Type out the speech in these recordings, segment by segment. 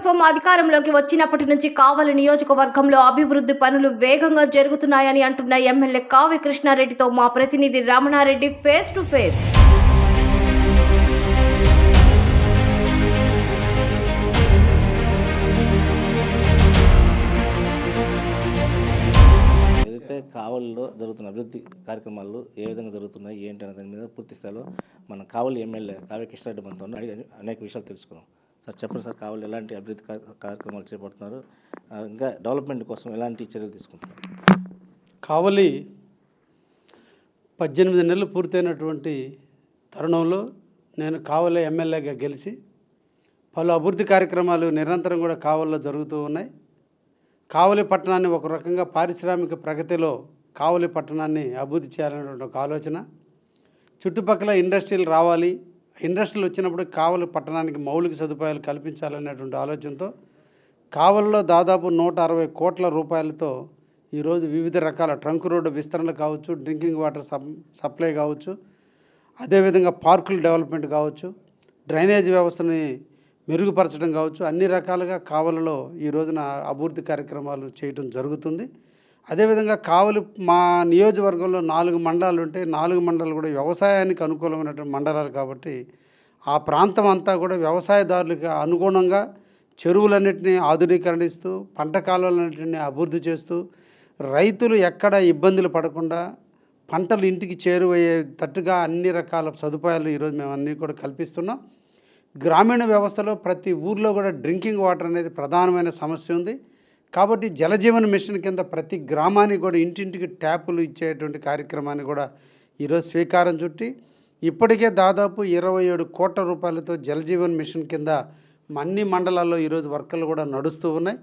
ప్రభుత్వం అధికారంలోకి వచ్చినప్పటి నుంచి కావలి నియోజకవర్గంలో అభివృద్ధి పనులు వేగంగా జరుగుతున్నాయని అంటున్న ఎమ్మెల్యే కావ్య కృష్ణారెడ్డితో మా ప్రతినిధి రమణారెడ్డి ఫేస్ టు ఫేస్. కావలిలో జరుగుతున్న అభివృద్ధి కార్యక్రమాలు ఏ విధంగా జరుగుతున్నాయి ఏంటి అనే దాని మీద పూర్తి స్థాయిలో మన కావలి ఎమ్మెల్యే కావ్య కృష్ణారెడ్డి మనతో అనేక విషయాలు తెలుసుకుందాం. సార్ చెప్పండి సార్, కావలి ఎలాంటి అభివృద్ధి కార్యక్రమాలు చేపడుతున్నారు, ఇంకా డెవలప్మెంట్ కోసం ఎలాంటి చర్యలు తీసుకుంటున్నారు? కావలి 18 నెలలు పూర్తయినటువంటి తరుణంలో నేను కావలి ఎమ్మెల్యేగా గెలిచి పలు అభివృద్ధి కార్యక్రమాలు నిరంతరం కూడా కావలిలో జరుగుతూ ఉన్నాయి. కావలి పట్టణాన్ని ఒక రకంగా పారిశ్రామిక ప్రగతిలో కావలి పట్టణాన్ని అభివృద్ధి చేయాలనేటువంటి ఒక ఆలోచన, చుట్టుపక్కల ఇండస్ట్రీలు రావాలి, ఇండస్ట్రీలు వచ్చినప్పుడు కావలి పట్టణానికి మౌలిక సదుపాయాలు కల్పించాలనేటువంటి ఆలోచనతో కావలిలో దాదాపు 160 కోట్ల రూపాయలతో ఈరోజు వివిధ రకాల ట్రంక్ రోడ్డు విస్తరణ కావచ్చు, డ్రింకింగ్ వాటర్ సప్లై కావచ్చు, అదేవిధంగా పార్కుల డెవలప్మెంట్ కావచ్చు, డ్రైనేజ్ వ్యవస్థని మెరుగుపరచడం కావచ్చు, అన్ని రకాలుగా కావలిలో ఈ రోజున అభివృద్ధి కార్యక్రమాలు చేయడం జరుగుతుంది. అదేవిధంగా కావలి మా నియోజకవర్గంలో 4 మండలాలు ఉంటే 4 మండలాలు కూడా వ్యవసాయానికి అనుకూలమైనటువంటి మండలాలు కాబట్టి ఆ ప్రాంతం అంతా కూడా వ్యవసాయదారులకు అనుగుణంగా చెరువులన్నింటినీ ఆధునీకరణిస్తూ పంట కాలువలన్నింటినీ అభివృద్ధి చేస్తూ రైతులు ఎక్కడ ఇబ్బందులు పడకుండా పంటలు ఇంటికి చేరువయ్యేటట్టుగా అన్ని రకాల సదుపాయాలు ఈరోజు మేము అన్నీ కూడా కల్పిస్తున్నాం. గ్రామీణ వ్యవస్థలో ప్రతి ఊర్లో కూడా డ్రింకింగ్ వాటర్ అనేది ప్రధానమైన సమస్య ఉంది కాబట్టి జలజీవన్ మిషన్ కింద ప్రతి గ్రామానికి కూడా ఇంటింటికి ట్యాపులు ఇచ్చేటువంటి కార్యక్రమాన్ని కూడా ఈరోజు స్వీకారం చుట్టి ఇప్పటికే దాదాపు 27 కోట్ల రూపాయలతో జలజీవన్ మిషన్ కింద అన్ని మండలాల్లో ఈరోజు వర్కులు కూడా నడుస్తూ ఉన్నాయి.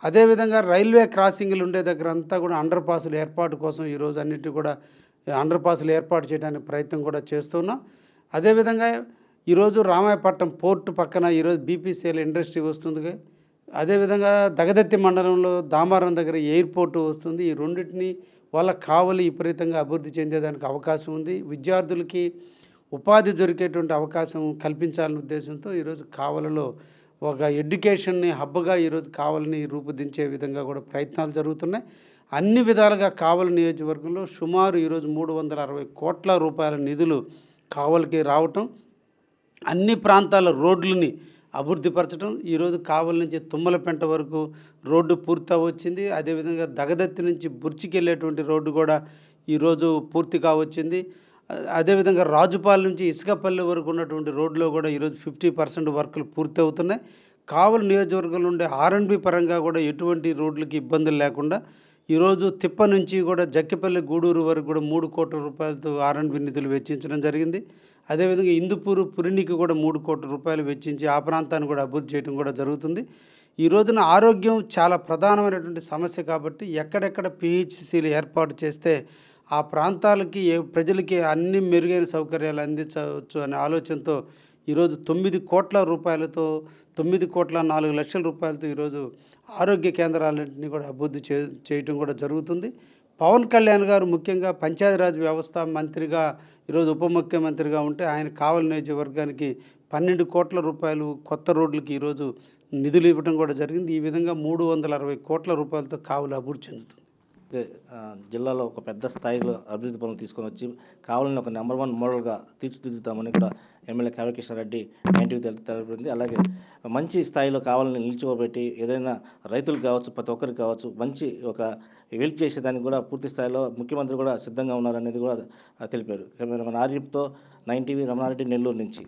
అదేవిధంగా రైల్వే క్రాసింగ్లు ఉండే దగ్గర అంతా కూడా అండర్ పాసులు ఏర్పాటు కోసం ఈరోజు అన్నిటి కూడా అండర్ పాసులు ఏర్పాటు చేయడానికి ప్రయత్నం కూడా చేస్తున్నాం. అదేవిధంగా ఈరోజు రామాయపట్నం పోర్టు పక్కన ఈరోజు బీపీసీఎల్ ఇండస్ట్రీ వస్తుంది. అదేవిధంగా దగదత్తి మండలంలో దామారం దగ్గర ఎయిర్పోర్టు వస్తుంది. ఈ రెండింటిని వాళ్ళ కావలి విపరీతంగా అభివృద్ధి చెందేదానికి అవకాశం ఉంది. విద్యార్థులకి ఉపాధి దొరికేటువంటి అవకాశం కల్పించాలనే ఉద్దేశంతో ఈరోజు కావలిలో ఒక ఎడ్యుకేషన్ని హబ్గా ఈరోజు కావలిని రూపుదించే విధంగా కూడా ప్రయత్నాలు జరుగుతున్నాయి. అన్ని విధాలుగా కావలి నియోజకవర్గంలో సుమారు ఈరోజు 360 కోట్ల రూపాయల నిధులు కావలికి రావటం, అన్ని ప్రాంతాల రోడ్లని అభివృద్ధిపరచడం, ఈరోజు కావలి నుంచి తుమ్మలపెంట వరకు రోడ్డు పూర్తి వచ్చింది. అదేవిధంగా దగదత్తి నుంచి బుర్చికి వెళ్ళేటువంటి రోడ్డు కూడా ఈరోజు పూర్తి కావచ్చింది. అదేవిధంగా రాజుపాలెం నుంచి ఇసుకపల్లి వరకు ఉన్నటువంటి రోడ్లో కూడా ఈరోజు 50% వర్కులు పూర్తి అవుతున్నాయి. కావలి నియోజకవర్గంలో ఉండే R&B పరంగా కూడా ఎటువంటి రోడ్లకి ఇబ్బందులు లేకుండా ఈరోజు తిప్ప నుంచి కూడా జక్కిపల్లి గూడూరు వరకు కూడా 3 కోట్ల రూపాయలతో R&B నిధులు వెచ్చించడం జరిగింది. అదేవిధంగా ఇందుపూరు పురినికి కూడా 3 కోట్ల రూపాయలు వెచ్చించి ఆ ప్రాంతాన్ని కూడా అభివృద్ధి చేయడం కూడా జరుగుతుంది. ఈ రోజున ఆరోగ్యం చాలా ప్రధానమైనటువంటి సమస్య కాబట్టి ఎక్కడెక్కడ PHCలు ఏర్పాటు చేస్తే ఆ ప్రాంతాలకి ప్రజలకి అన్ని మెరుగైన సౌకర్యాలు అందించవచ్చు అనే ఆలోచనతో ఈరోజు 9 కోట్ల రూపాయలతో 9,04,00,000 రూపాయలతో ఈరోజు ఆరోగ్య కేంద్రాలన్నింటినీ కూడా అభివృద్ధి చేయటం కూడా జరుగుతుంది. పవన్ కళ్యాణ్ గారు ముఖ్యంగా పంచాయతీరాజ్ వ్యవస్థ మంత్రిగా ఈరోజు ఉప ముఖ్యమంత్రిగా ఉంటే ఆయన కావలి నియోజకవర్గానికి 12 కోట్ల రూపాయలు కొత్త రోడ్లకి ఈరోజు నిధులు ఇవ్వడం కూడా జరిగింది. ఈ విధంగా 360 కోట్ల రూపాయలతో కావలి అభివృద్ధి చెందుతుంది. జిల్లాలో ఒక పెద్ద స్థాయిలో అభివృద్ధి పనులు తీసుకొని వచ్చి కావలిని ఒక నెంబర్ 1 మోడల్గా తీర్చిదిద్దుతామని కూడా ఎమ్మెల్యే కావ్య కృష్ణారెడ్డి తెలిపింది. అలాగే మంచి స్థాయిలో కావాలని నిలిచిపోబెట్టి ఏదైనా రైతులకు కావచ్చు, ప్రతి ఒక్కరికి కావచ్చు మంచి ఒక హెల్ప్ చేసేదానికి కూడా పూర్తి స్థాయిలో ముఖ్యమంత్రి కూడా సిద్ధంగా ఉన్నారనేది కూడా తెలిపారు. మన ఆర్యప్తో 9 టీవీ రమణారెడ్డి, నెల్లూరు నుంచి.